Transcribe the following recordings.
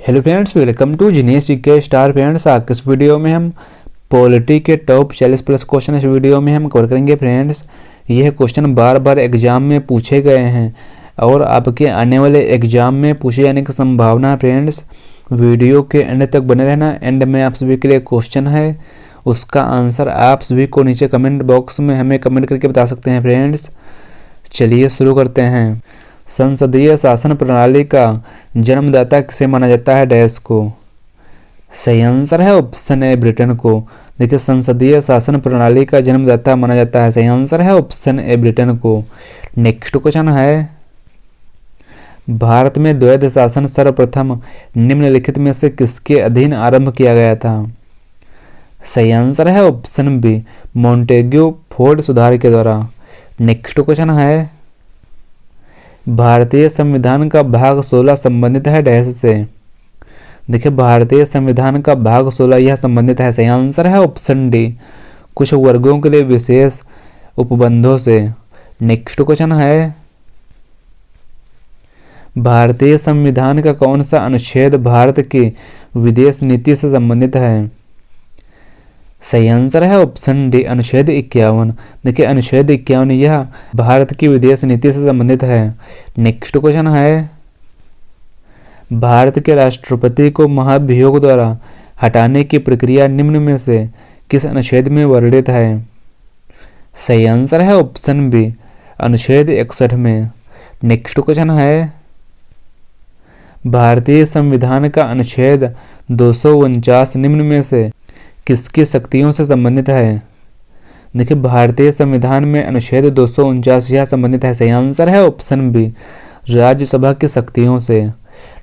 Hello friends, welcome to genius GK star. Friends, आज इस video में हम पॉलिटी के टॉप 40+ क्वेश्चन इस वीडियो में हम कवर करेंगे। फ्रेंड्स, यह क्वेश्चन बार बार एग्जाम में पूछे गए हैं और आपके आने वाले एग्जाम में पूछे जाने की संभावना है। फ्रेंड्स, वीडियो के एंड तक बने रहना। एंड में आप सभी के लिए क्वेश्चन है, उसका आंसर आप सभी को नीचे कमेंट बॉक्स में हमें कमेंट करके बता सकते हैं। फ्रेंड्स, चलिए शुरू करते हैं। संसदीय शासन प्रणाली का जन्मदाता किसे माना जाता है? डैश को। सही आंसर है ऑप्शन ए, ब्रिटेन को। देखिए, संसदीय शासन प्रणाली का जन्मदाता माना जाता है। सही आंसर है ऑप्शन ए, ब्रिटेन को। नेक्स्ट क्वेश्चन है, भारत में द्वैध शासन सर्वप्रथम निम्नलिखित में से किसके अधीन आरंभ किया गया था? सही आंसर है ऑप्शन बी, मॉन्टेग्यू फोर्ड सुधार के द्वारा। नेक्स्ट क्वेश्चन है, भारतीय संविधान का भाग 16 संबंधित है डैश से। देखिए, भारतीय संविधान का भाग 16 यह संबंधित है। सही आंसर है ऑप्शन डी, कुछ वर्गों के लिए विशेष उपबंधों से। नेक्स्ट क्वेश्चन है, भारतीय संविधान का कौन सा अनुच्छेद भारत की विदेश नीति से संबंधित है? सही आंसर है ऑप्शन डी, अनुच्छेद 51। देखिए, अनुच्छेद 51 यह भारत की विदेश नीति से संबंधित है। नेक्स्ट क्वेश्चन है, भारत के राष्ट्रपति को महाभियोग द्वारा हटाने की प्रक्रिया निम्न में से किस अनुच्छेद में वर्णित है? सही आंसर है ऑप्शन बी, अनुच्छेद 61 में। नेक्स्ट क्वेश्चन है, भारतीय संविधान का अनुच्छेद 249 निम्न में से किसकी शक्तियों से संबंधित है? देखिए, भारतीय संविधान में अनुच्छेद 249 यह संबंधित है। सही आंसर है ऑप्शन बी, राज्यसभा की शक्तियों से।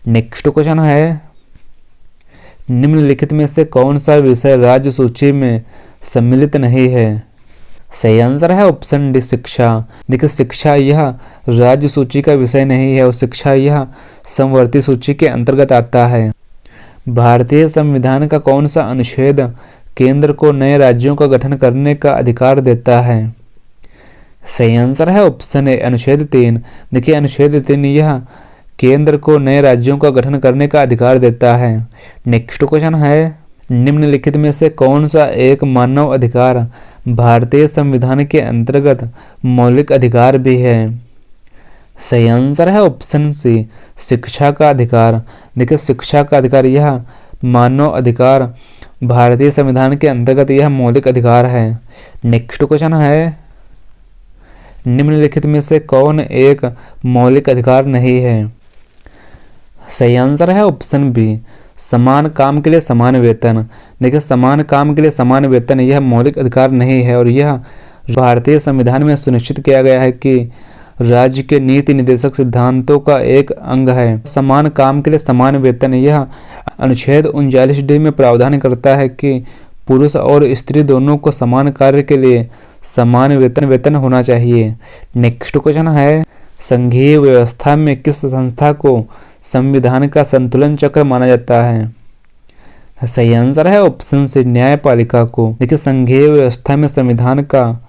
नेक्स्ट क्वेश्चन है, निम्नलिखित में से कौन सा विषय राज्य सूची में सम्मिलित नहीं है? सही आंसर है ऑप्शन डी, शिक्षा। देखिए, शिक्षा यह राज्य सूची का विषय नहीं है और शिक्षा यह समवर्ती सूची के अंतर्गत आता है। भारतीय संविधान का कौन सा अनुच्छेद केंद्र को नए राज्यों का गठन करने का अधिकार देता है? सही आंसर है ऑप्शन ए, अनुच्छेद 3। देखिए, अनुच्छेद 3 यह केंद्र को नए राज्यों का गठन करने का अधिकार देता है। नेक्स्ट क्वेश्चन है, निम्नलिखित में से कौन सा एक मानव अधिकार भारतीय संविधान के अंतर्गत मौलिक अधिकार भी है? सही आंसर है ऑप्शन सी, शिक्षा का अधिकार। देखिए, शिक्षा का अधिकार यह मानव अधिकार भारतीय संविधान के अंतर्गत यह मौलिक अधिकार है। नेक्स्ट क्वेश्चन है, निम्नलिखित में से कौन एक मौलिक अधिकार नहीं है? सही आंसर है ऑप्शन बी, समान काम के लिए समान वेतन। देखिए, समान काम के लिए समान वेतन यह मौलिक अधिकार नहीं है और यह भारतीय संविधान में सुनिश्चित किया गया है कि राज्य के नीति निर्देशक सिद्धांतों का एक अंग है। समान काम के लिए समान वेतन यह अनुच्छेद 39D में प्रावधान करता है कि पुरुष और स्त्री दोनों को समान कार्य के लिए समान वेतन होना चाहिए। नेक्स्ट क्वेश्चन है, संघीय व्यवस्था में किस संस्था को संविधान का संतुलन चक्र माना जाता है? सही आंसर है ऑप्शन सी, न्यायपालिका को। देखिए, संघीय व्यवस्था में संविधान का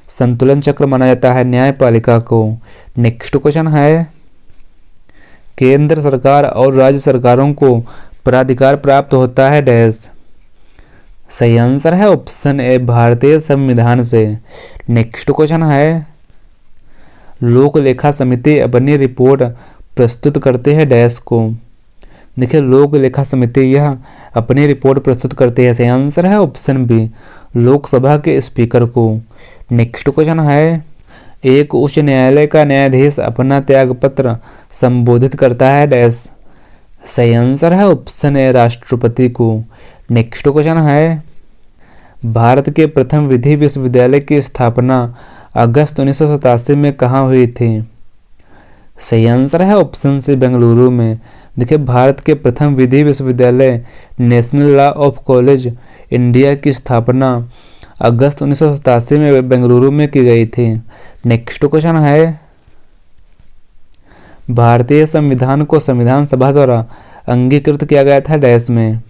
संतुलन चक्र माना जाता है न्यायपालिका को। नेक्स्ट क्वेश्चन है, केंद्र सरकार और राज्य सरकारों को प्राधिकार प्राप्त होता है डैश। सही आंसर है ऑप्शन ए, भारतीय संविधान से। नेक्स्ट क्वेश्चन है, लोक लेखा समिति अपनी रिपोर्ट प्रस्तुत करते हैं डैश को। देखिए, लोक लेखा समिति यह अपनी रिपोर्ट प्रस्तुत करते हैं। सही आंसर है ऑप्शन बी, लोकसभा के स्पीकर को। नेक्स्ट क्वेश्चन है, एक उच्च न्यायालय का न्यायाधीश अपना त्यागपत्र संबोधित करता है डैश। सही आंसर है ऑप्शन ए, राष्ट्रपति को। नेक्स्ट क्वेश्चन है, भारत के प्रथम विधि विश्वविद्यालय की स्थापना अगस्त 1987 में कहाँ हुई थी? सही आंसर है ऑप्शन सी, बेंगलुरु में। देखिए, भारत के प्रथम विधि विश्वविद्यालय national law of college India की स्थापना अगस्त 1987 में बेंगलुरु में की गई थी। नेक्स्ट क्वेश्चन है, भारतीय संविधान को संविधान सभा द्वारा अंगीकृत किया गया था डैश में।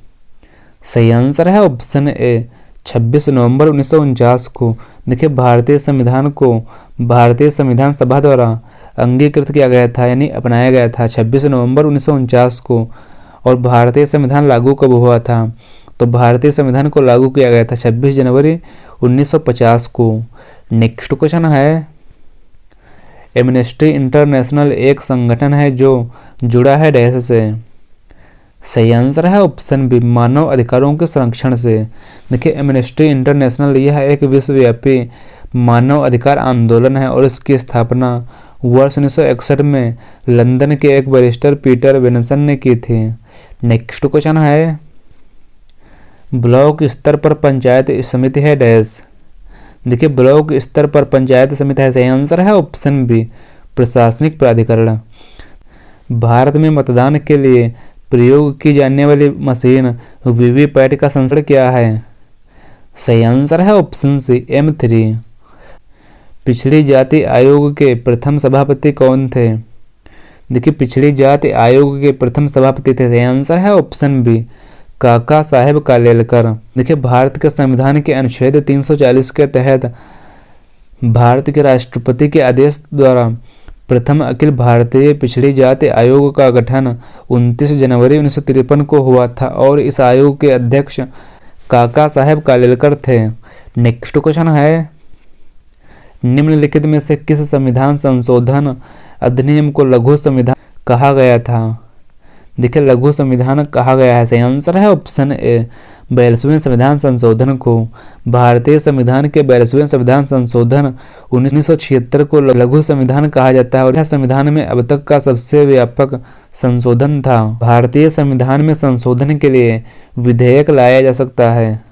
सही आंसर है ऑप्शन ए, 26 नवंबर 1949 को। देखिए, भारतीय संविधान को भारतीय संविधान सभा द्वारा अंगीकृत किया गया था, यानी अपनाया गया था 26 नवंबर 1949 को। और भारतीय संविधान लागू कब हुआ था? तो भारतीय संविधान को लागू किया गया था 26 जनवरी 1950 को। नेक्स्ट क्वेश्चन है, एमनेस्टी इंटरनेशनल एक संगठन है जो जुड़ा है डैश से। सही आंसर है ऑप्शन बी, मानव अधिकारों के संरक्षण से। देखिए एमनेस्टी इंटरनेशनल यह एक विश्वव्यापी मानव अधिकार आंदोलन है और इसकी स्थापना वर्ष 1961 में लंदन के एक बैरिस्टर पीटर बेनसन ने की थी। नेक्स्ट क्वेश्चन है, ब्लॉक स्तर पर पंचायत समिति है डैश। देखिए ब्लॉक स्तर पर पंचायत समिति है, सही आंसर है ऑप्शन बी, प्रशासनिक प्राधिकरण। भारत में मतदान के लिए प्रयोग की जाने वाली मशीन वीवीपैट का संस्करण क्या है? सही आंसर है ऑप्शन सी, M3। पिछड़ी जाति आयोग के प्रथम सभापति कौन थे? देखिए पिछड़ी जाति आयोग के प्रथम सभापति थे, सही आंसर है ऑप्शन बी, काका साहेब कालेलकर। देखिए भारत के संविधान के अनुच्छेद 340 के तहत भारत के राष्ट्रपति के आदेश द्वारा प्रथम अखिल भारतीय पिछड़ी जाति आयोग का गठन 29 जनवरी 1953 को हुआ था और इस आयोग के अध्यक्ष काका साहेब कालेलकर थे। नेक्स्ट क्वेश्चन है, निम्नलिखित में से किस संविधान संशोधन अधिनियम को लघु संविधान कहा गया था? देखिए लघु संविधान कहा गया है, सही आंसर है ऑप्शन ए, 42वें संविधान संशोधन को। भारतीय संविधान के 42वें संविधान संशोधन 1976 को लघु संविधान कहा जाता है और यह संविधान में अब तक का सबसे व्यापक संशोधन था। भारतीय संविधान में संशोधन के लिए विधेयक लाया जा सकता है।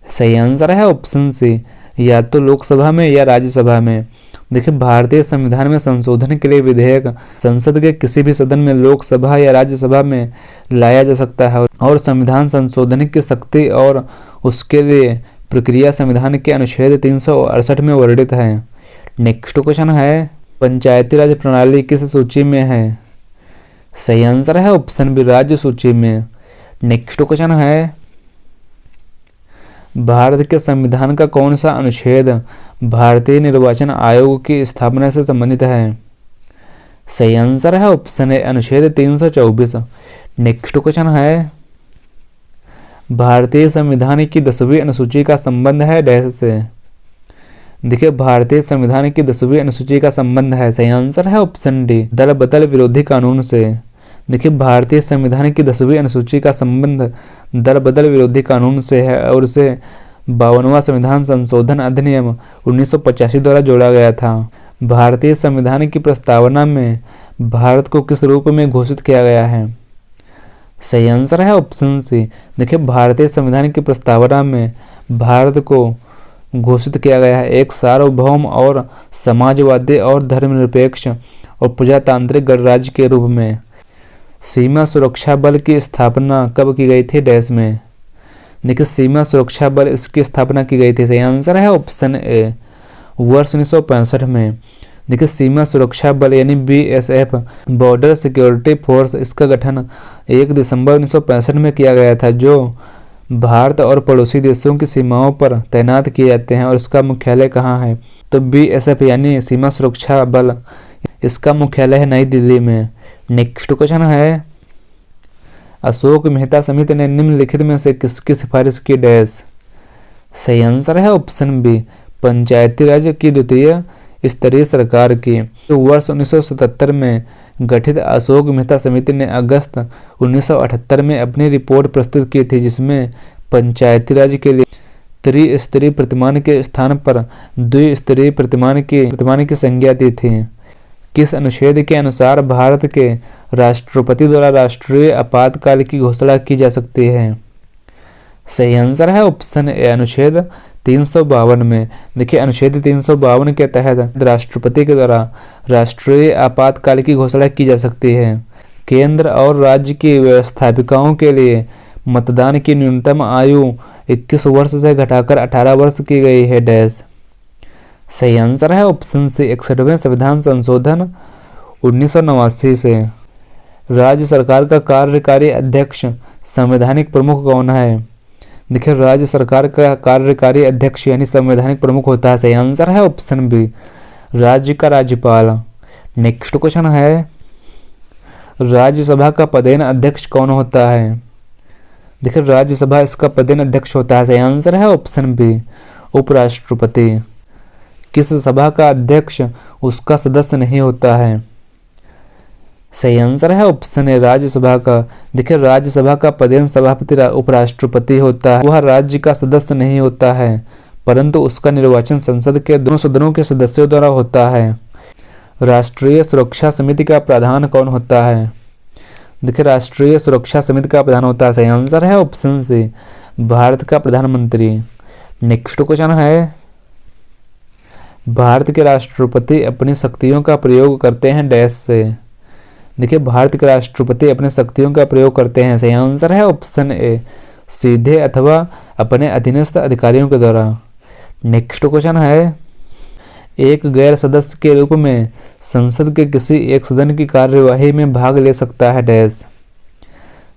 सही आंसर है ऑप्शन सी, या तो लोकसभा में या राज्यसभा में। देखिए भारतीय संविधान में संशोधन के लिए विधेयक संसद के किसी भी सदन में, लोकसभा या राज्यसभा में लाया जा सकता है और संविधान संशोधन की शक्ति और उसके लिए प्रक्रिया संविधान के अनुच्छेद 368 में वर्णित है। नेक्स्ट क्वेश्चन है, पंचायती राज प्रणाली किस सूची में है? सही आंसर है ऑप्शन बी, राज्य सूची में। नेक्स्ट क्वेश्चन है, भारत के संविधान का कौन सा अनुच्छेद भारतीय निर्वाचन आयोग की स्थापना से संबंधित है? सही आंसर है ऑप्शन ए, अनुच्छेद 324। नेक्स्ट क्वेश्चन है, भारतीय संविधान की 10वीं अनुसूची का संबंध है डैश से। देखिए भारतीय संविधान की 10वीं अनुसूची का संबंध है, सही आंसर है ऑप्शन डी, दल बदल विरोधी कानून से। देखिए भारतीय संविधान की 10वीं अनुसूची का संबंध दल बदल विरोधी कानून से है और उसे 52वां संविधान संशोधन अधिनियम 1985 द्वारा जोड़ा गया था। भारतीय संविधान की प्रस्तावना में भारत को किस रूप में घोषित किया गया है? सही आंसर है ऑप्शन सी। देखिए भारतीय संविधान की प्रस्तावना में भारत को घोषित किया गया है एक सार्वभौम और समाजवादी और धर्मनिरपेक्ष और प्रजातांत्रिक गणराज्य के रूप में। सीमा सुरक्षा बल की स्थापना कब की गई थी डैश में? देखिए सीमा सुरक्षा बल इसकी स्थापना की गई थी, सही आंसर है ऑप्शन ए, वर्ष 1965 में। देखिए सीमा सुरक्षा बल यानी BSF, बॉर्डर सिक्योरिटी फोर्स, इसका गठन 1 दिसंबर 1965 में किया गया था जो भारत और पड़ोसी देशों की सीमाओं पर तैनात किए जाते हैं और इसका मुख्यालय कहाँ है? तो BSF यानी सीमा सुरक्षा बल, इसका मुख्यालय है नई दिल्ली में। नेक्स्ट क्वेश्चन है, अशोक मेहता समिति ने निम्नलिखित में से किसकी सिफारिश की डैश? सही आंसर है ऑप्शन बी, पंचायती राज की द्वितीय स्तरीय सरकार की। तो वर्ष 1977 में गठित अशोक मेहता समिति ने अगस्त 1978 में अपनी रिपोर्ट प्रस्तुत की थी जिसमें पंचायती राज के लिए त्रिस्तरीय प्रतिमान के स्थान पर द्विस्तरीय प्रतिमान की संज्ञा दी थी। किस अनुच्छेद के अनुसार भारत के राष्ट्रपति द्वारा राष्ट्रीय आपातकाल की घोषणा की जा सकती है? सही आंसर है ऑप्शन ए, अनुच्छेद 352 में। देखिए अनुच्छेद 352 के तहत राष्ट्रपति के द्वारा राष्ट्रीय आपातकाल की घोषणा की जा सकती है। केंद्र और राज्य की व्यवस्थापिकाओं के लिए मतदान की न्यूनतम आयु 21 वर्ष से घटाकर 18 वर्ष की गई है डैश। सही आंसर है ऑप्शन सी, 61वें संविधान संशोधन 1989 से। राज्य सरकार का कार्यकारी अध्यक्ष संवैधानिक प्रमुख कौन है? देखिए राज्य सरकार का कार्यकारी अध्यक्ष यानी संवैधानिक प्रमुख होता है, सही आंसर है ऑप्शन बी, राज्य का राज्यपाल। नेक्स्ट क्वेश्चन है, राज्यसभा का पदेन अध्यक्ष कौन होता है? देखिए राज्यसभा इसका पदेन अध्यक्ष होता है। सही आंसर है ऑप्शन बी, उपराष्ट्रपति। किस सभा का अध्यक्ष उसका सदस्य नहीं होता है? सही आंसर है ऑप्शन ए, राज्यसभा का। देखिए राज्यसभा का पदेन सभापति उपराष्ट्रपति होता है। वह राज्य का सदस्य नहीं होता है, परंतु उसका निर्वाचन संसद के दोनों सदनों के सदस्यों द्वारा होता है। राष्ट्रीय सुरक्षा समिति का प्रधान कौन होता है? देखिए राष्ट्रीय सुरक्षा समिति का प्रधान होता है। सही आंसर है ऑप्शन सी, भारत का प्रधानमंत्री। नेक्स्ट क्वेश्चन है, भारत के राष्ट्रपति अपनी शक्तियों का प्रयोग करते हैं डैश से। देखिए भारत के राष्ट्रपति अपने शक्तियों का प्रयोग करते हैं। सही आंसर है ऑप्शन ए, सीधे अथवा अपने अधीनस्थ अधिकारियों के द्वारा। नेक्स्ट क्वेश्चन है, एक गैर सदस्य के रूप में संसद के किसी एक सदन की कार्यवाही में भाग ले सकता है डैश।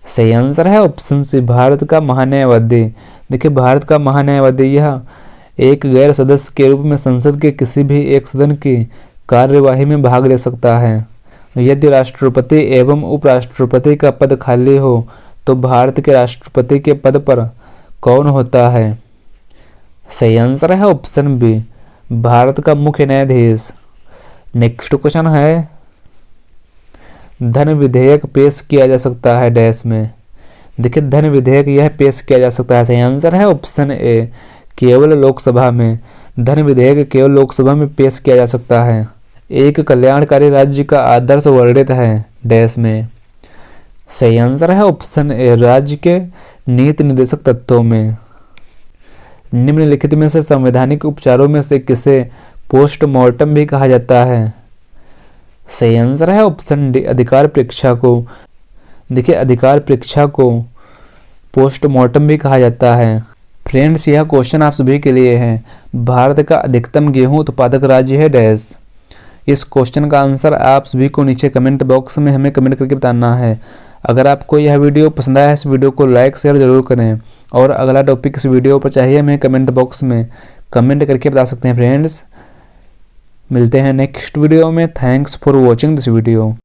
सही आंसर है ऑप्शन सी, भारत का महान्यायवादी। देखिए भारत का महान्यायवादी यह एक गैर सदस्य के रूप में संसद के किसी भी एक सदन की कार्यवाही में भाग ले सकता है। यदि राष्ट्रपति एवं उपराष्ट्रपति का पद खाली हो तो भारत के राष्ट्रपति के पद पर कौन होता है? सही आंसर है ऑप्शन बी, भारत का मुख्य न्यायाधीश। नेक्स्ट क्वेश्चन है, धन विधेयक पेश किया जा सकता है डैश में। देखिए धन विधेयक यह पेश किया जा सकता है। सही आंसर है ऑप्शन ए, केवल लोकसभा में। धन विधेयक केवल लोकसभा में पेश किया जा सकता है। एक कल्याणकारी राज्य का आदर्श वर्णित है डैश में। सही आंसर है ऑप्शन ए, राज्य के नीति निर्देशक तत्वों में। निम्नलिखित में से संवैधानिक उपचारों में से किसे पोस्टमार्टम भी कहा जाता है? सही आंसर है ऑप्शन डी, अधिकार परीक्षा को। देखिए अधिकार परीक्षा को पोस्टमार्टम भी कहा जाता है। फ्रेंड्स यह क्वेश्चन आप सभी के लिए है, भारत का अधिकतम गेहूं उत्पादक राज्य है डैश। इस क्वेश्चन का आंसर आप सभी को नीचे कमेंट बॉक्स में हमें कमेंट करके बताना है। अगर आपको यह वीडियो पसंद आया है इस वीडियो को लाइक शेयर जरूर करें, और अगला टॉपिक इस वीडियो पर चाहिए हमें कमेंट बॉक्स में कमेंट करके बता सकते हैं। फ्रेंड्स मिलते हैं नेक्स्ट वीडियो में। Thanks for watching this video.